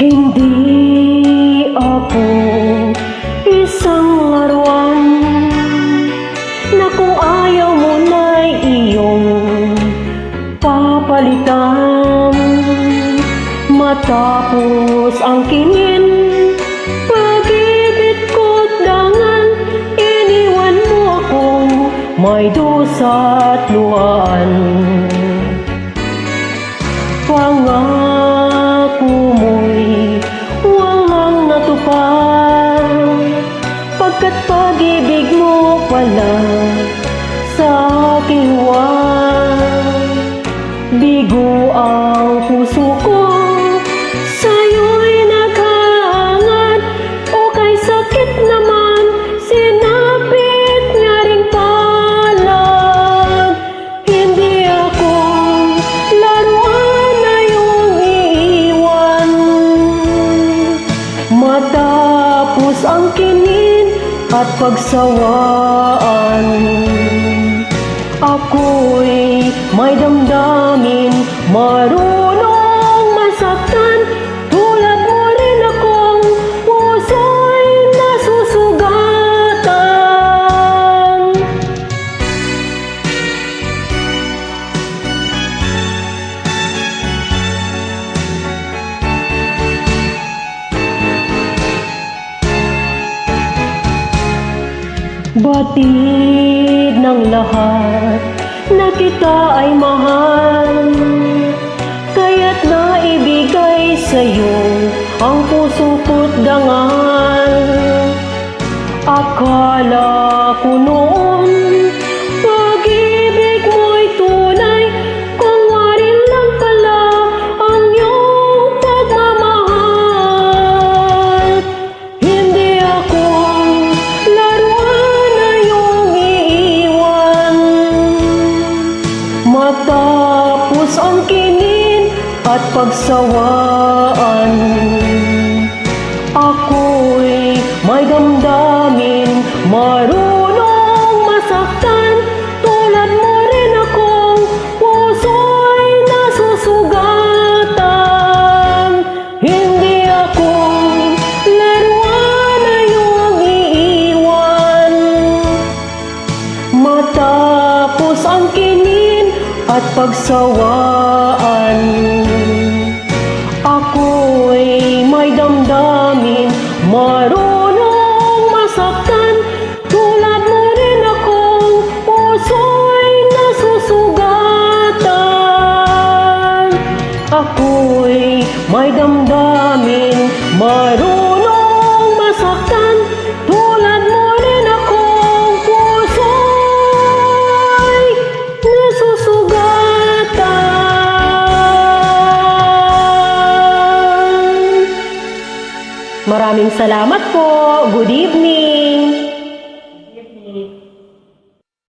Hindi ako isang laruan na kung ayaw mo na'y iyong papalitan. Matapos ang kinin, pag-ibig ko't dangan, iniwan mo akong may dusa't luhaan. Pangako mo'y walang natupad, pagkat pag-ibig mo pala sa aking huwag. Bigo ang puso ko, sa'yo'y naghahangad, o kay sakit naman, sinapit niya rin palad. Hindi ako laruan na iyong iiwan. Matapos ang kinin at pagsawaan, ako'y may damdamin, marunong masaktan. Tulad mo rin akong puso'y nasusugatan. Batid ng lahat na kita ay mahal, kaya't naibigay sa'yo ang puso ko't dangal. Akala ko noon pag-ibig mo'y tunay, kung warin lang pala ang iyong pagmamahal. Hindi ako laruan na iyong iiwan. Matapos ang kinin at pagsawaan, ako'y may damdamin, marunong masaktan. Tulad mo rin akong puso'y nasusugatan. Hindi ako laruan na iyong iiwan. Matapos ang kinin at pagsawaan, ako'y may damdamin, marunong masaktan. Tulad mo rin akong puso'y nasusugatan. Ako'y may damdamin, marunong masaktan. Tulad mo rin akong puso'y nasusugatan. Maraming salamat po. Good evening.